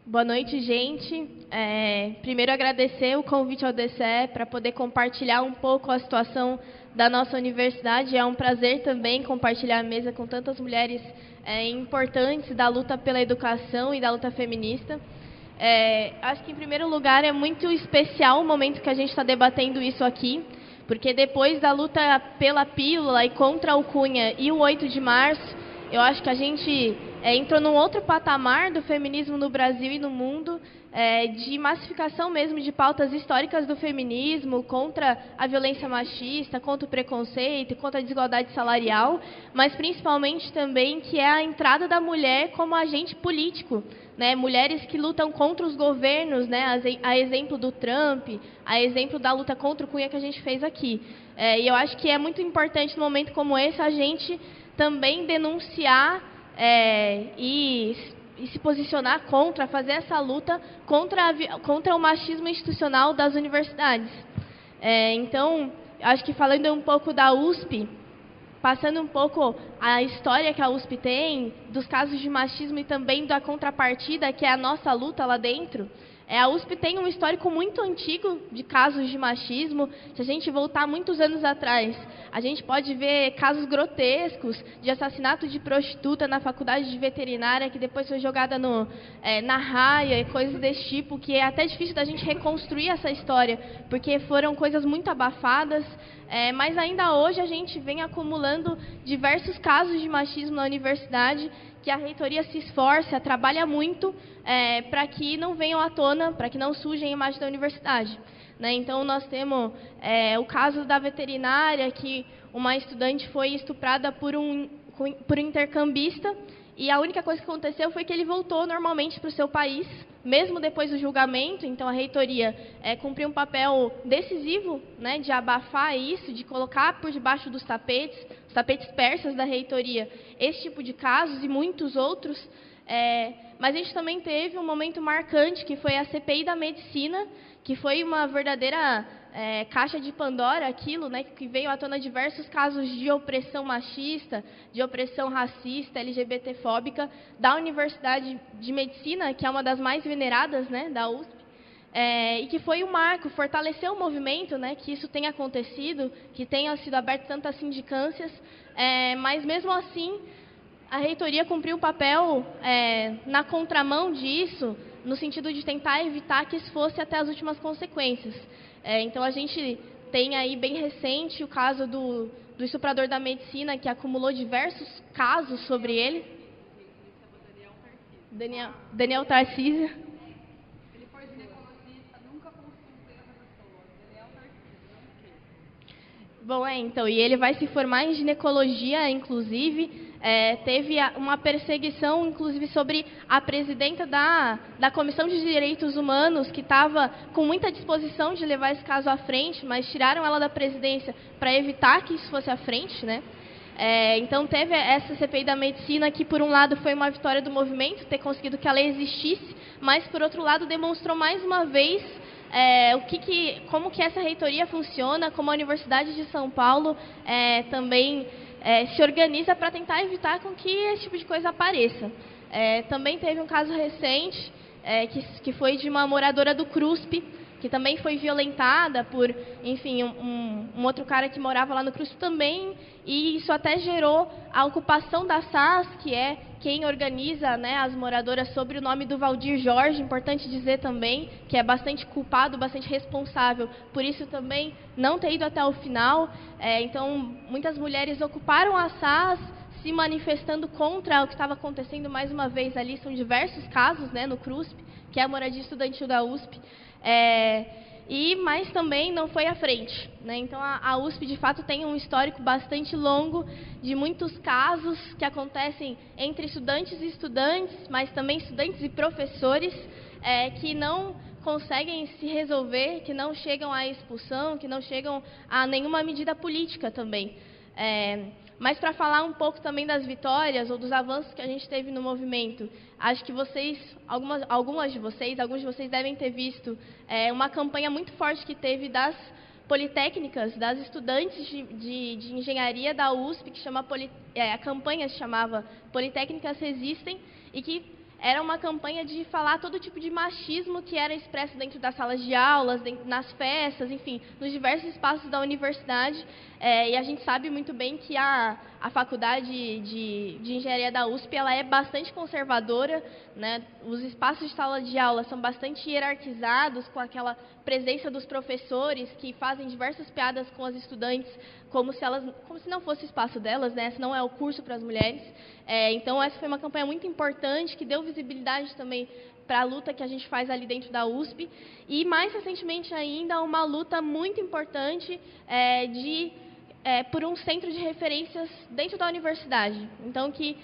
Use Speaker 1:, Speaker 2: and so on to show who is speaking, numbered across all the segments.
Speaker 1: Boa noite, gente. Primeiro, agradecer o convite ao DCE para poder compartilhar um pouco a situação da nossa universidade. É um prazer também compartilhar a mesa com tantas mulheres importantes da luta pela educação e da luta feminista. Acho que, em primeiro lugar, é muito especial o momento que a gente está debatendo isso aqui, porque depois da luta pela pílula e contra o Cunha e o 8 de março, eu acho que a gente entrou num outro patamar do feminismo no Brasil e no mundo, de massificação mesmo de pautas históricas do feminismo, contra a violência machista, contra o preconceito, contra a desigualdade salarial, mas principalmente também que é a entrada da mulher como agente político, né? Mulheres que lutam contra os governos, né? A exemplo do Trump, a exemplo da luta contra o Cunha que a gente fez aqui. E eu acho que é muito importante, num momento como esse, a gente também denunciar e se posicionar contra, fazer essa luta contra o machismo institucional das universidades. Então, acho que falando um pouco da USP, passando um pouco a história que a USP tem, dos casos de machismo e também da contrapartida, que é a nossa luta lá dentro. A USP tem um histórico muito antigo de casos de machismo. Se a gente voltar muitos anos atrás, a gente pode ver casos grotescos de assassinato de prostituta na faculdade de veterinária, que depois foi jogada na raia e coisas desse tipo, que é até difícil da gente reconstruir essa história, porque foram coisas muito abafadas. Mas ainda hoje a gente vem acumulando diversos casos de machismo na universidade, que a reitoria se esforça, trabalha muito para que não venham à tona, para que não sujem a imagem da universidade, né? Então, nós temos o caso da veterinária, que uma estudante foi estuprada por um intercambista, e a única coisa que aconteceu foi que ele voltou normalmente para o seu país, mesmo depois do julgamento. Então, a reitoria cumpriu um papel decisivo, né, de abafar isso, de colocar por debaixo dos tapetes, os tapetes persas da reitoria, esse tipo de casos e muitos outros. Mas a gente também teve um momento marcante, que foi a CPI da medicina, que foi uma verdadeira caixa de Pandora, aquilo, né, que veio à tona diversos casos de opressão machista, de opressão racista, LGBTfóbica, da Universidade de Medicina, que é uma das mais veneradas, né, da USP, e que foi um marco, fortaleceu o movimento, né, que isso tenha acontecido, que tenha sido aberto tantas sindicâncias, mas mesmo assim a reitoria cumpriu um papel na contramão disso, no sentido de tentar evitar que isso fosse até as últimas consequências. Então, a gente tem aí bem recente o caso do estuprador da medicina, que acumulou diversos casos sobre ele. Daniel Tarcísio.
Speaker 2: Ele foi ginecologista, nunca conseguiu ter essa pessoa. Daniel Tarcísio, não
Speaker 1: Bom, então, e ele vai se formar em ginecologia, inclusive. Teve uma perseguição, inclusive, sobre a presidenta da Comissão de Direitos Humanos, que estava com muita disposição de levar esse caso à frente, mas tiraram ela da presidência para evitar que isso fosse à frente, né? Então, teve essa CPI da medicina, que, por um lado, foi uma vitória do movimento, ter conseguido que a lei existisse, mas, por outro lado, demonstrou mais uma vez como que essa reitoria funciona, como a Universidade de São Paulo também se organiza para tentar evitar com que esse tipo de coisa apareça. Também teve um caso recente, que foi de uma moradora do CRUSP, que também foi violentada por, enfim, um outro cara que morava lá no CRUSP também, e isso até gerou a ocupação da SAS, que é quem organiza, né, as moradoras, sob o nome do Valdir Jorge. Importante dizer também que é bastante culpado, bastante responsável por isso também não ter ido até o final. Então, muitas mulheres ocuparam a SAS, se manifestando contra o que estava acontecendo mais uma vez ali. São diversos casos, né, no CRUSP, que é a moradia estudantil da USP. Mas também não foi à frente, né? Então, a USP, de fato, tem um histórico bastante longo de muitos casos que acontecem entre estudantes e estudantes, mas também estudantes e professores, que não conseguem se resolver, que não chegam à expulsão, que não chegam a nenhuma medida política também. Mas, para falar um pouco também das vitórias ou dos avanços que a gente teve no movimento, acho que alguns de vocês devem ter visto uma campanha muito forte que teve das politécnicas, das estudantes de engenharia da USP, que a campanha se chamava Politécnicas Resistem, e que era uma campanha de falar todo tipo de machismo que era expresso dentro das salas de aulas, nas festas, enfim, nos diversos espaços da universidade. E a gente sabe muito bem que a faculdade de engenharia da USP ela é bastante conservadora, né? Os espaços de sala de aula são bastante hierarquizados, com aquela presença dos professores que fazem diversas piadas com as estudantes, como se não fosse o espaço delas, né? Esse não é o curso para as mulheres. Então, essa foi uma campanha muito importante, que deu visibilidade também para a luta que a gente faz ali dentro da USP. E, mais recentemente ainda, uma luta muito importante por um centro de referências dentro da universidade. Então, que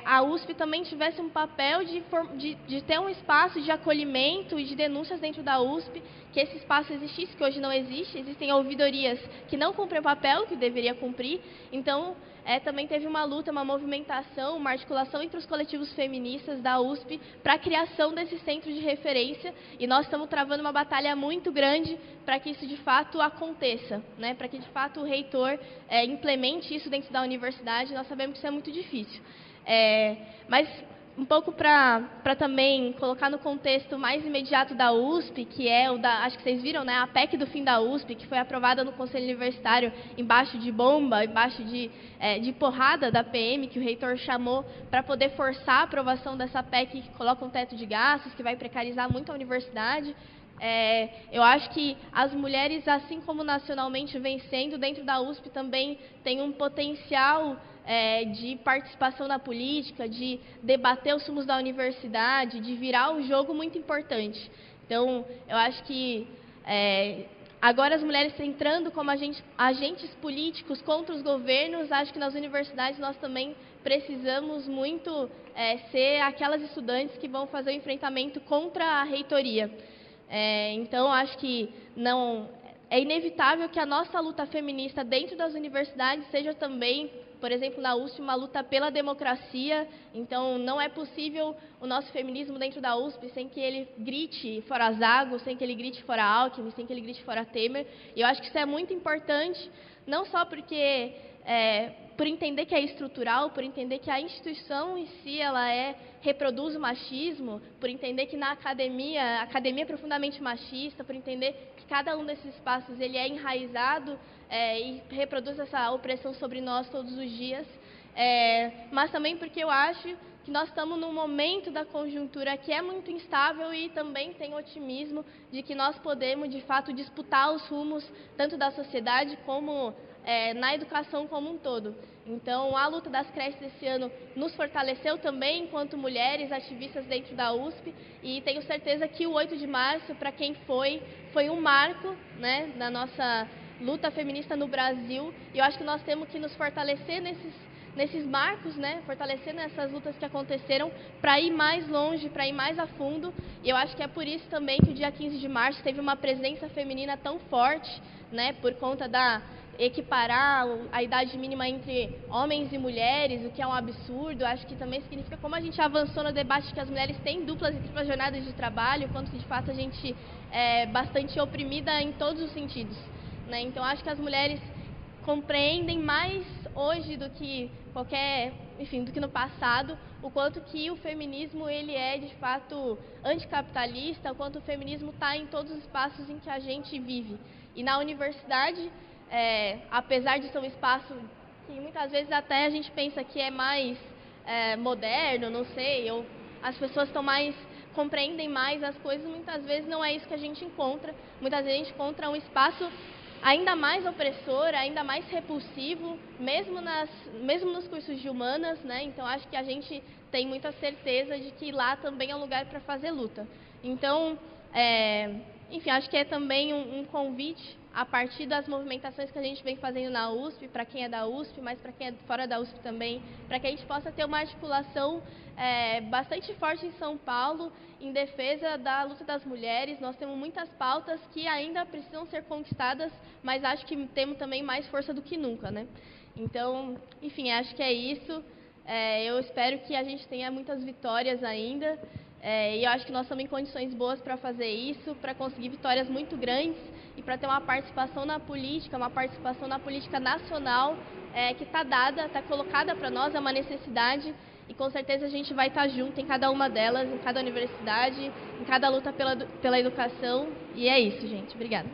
Speaker 1: a USP também tivesse um papel de ter um espaço de acolhimento e de denúncias dentro da USP, que esse espaço existisse, que hoje não existe. Existem ouvidorias que não cumprem o papel que deveria cumprir. Então, também teve uma luta, uma movimentação, uma articulação entre os coletivos feministas da USP para a criação desse centro de referência, e nós estamos travando uma batalha muito grande para que isso de fato aconteça, né? Para que de fato o reitor implemente isso dentro da universidade. Nós sabemos que isso é muito difícil. Mas um pouco para também colocar no contexto mais imediato da USP, que é acho que vocês viram, né, a PEC do fim da USP, que foi aprovada no Conselho Universitário embaixo de bomba, embaixo de porrada da PM, que o reitor chamou para poder forçar a aprovação dessa PEC que coloca um teto de gastos, que vai precarizar muito a universidade. Eu acho que as mulheres, assim como nacionalmente vem sendo, dentro da USP também tem um potencial de participação na política, de debater os rumos da universidade, de virar o jogo muito importante. Então, eu acho que agora as mulheres entrando como agentes políticos contra os governos, acho que nas universidades nós também precisamos muito ser aquelas estudantes que vão fazer o enfrentamento contra a reitoria. Então, acho que é inevitável que a nossa luta feminista dentro das universidades seja também, por exemplo, na USP, uma luta pela democracia. Então, não é possível o nosso feminismo dentro da USP sem que ele grite fora Zago, sem que ele grite fora Alckmin, sem que ele grite fora Temer. E eu acho que isso é muito importante, não só porque por entender que é estrutural, por entender que a instituição em si ela reproduz o machismo, por entender que na academia, a academia é profundamente machista, por entender que cada um desses espaços ele é enraizado e reproduz essa opressão sobre nós todos os dias, mas também porque eu acho que nós estamos num momento da conjuntura que é muito instável e também tem otimismo de que nós podemos, de fato, disputar os rumos tanto da sociedade como na educação como um todo. Então, a luta das creches esse ano nos fortaleceu também enquanto mulheres ativistas dentro da USP, e tenho certeza que o 8 de março, para quem foi um marco, né, na nossa luta feminista no Brasil, e eu acho que nós temos que nos fortalecer nesses marcos, né, fortalecer nessas lutas que aconteceram para ir mais longe, para ir mais a fundo. E eu acho que é por isso também que o dia 15 de março teve uma presença feminina tão forte, né, por conta da equiparar a idade mínima entre homens e mulheres, o que é um absurdo. Acho que também significa como a gente avançou no debate que as mulheres têm duplas e triplas jornadas de trabalho, quanto que de fato a gente é bastante oprimida em todos os sentidos, né? Então acho que as mulheres compreendem mais hoje do que do que no passado, o quanto que o feminismo ele é de fato anticapitalista, o quanto o feminismo está em todos os espaços em que a gente vive. E na universidade, apesar de ser um espaço que muitas vezes até a gente pensa que é mais moderno, não sei, ou as pessoas compreendem mais as coisas, muitas vezes não é isso que a gente encontra. Muitas vezes a gente encontra um espaço ainda mais opressor, ainda mais repulsivo, mesmo nos cursos de humanas, né? Então, acho que a gente tem muita certeza de que lá também é um lugar para fazer luta. Então, enfim, acho que é também um convite, a partir das movimentações que a gente vem fazendo na USP, para quem é da USP, mas para quem é fora da USP também, para que a gente possa ter uma articulação bastante forte em São Paulo, em defesa da luta das mulheres. Nós temos muitas pautas que ainda precisam ser conquistadas, mas acho que temos também mais força do que nunca, né? Então, enfim, acho que é isso. Eu espero que a gente tenha muitas vitórias ainda. E eu acho que nós estamos em condições boas para fazer isso, para conseguir vitórias muito grandes e para ter uma participação na política nacional que está dada, está colocada para nós, é uma necessidade. e com certeza a gente vai estar junto em cada uma delas, em cada universidade, em cada luta pela educação. E é isso, gente. Obrigada.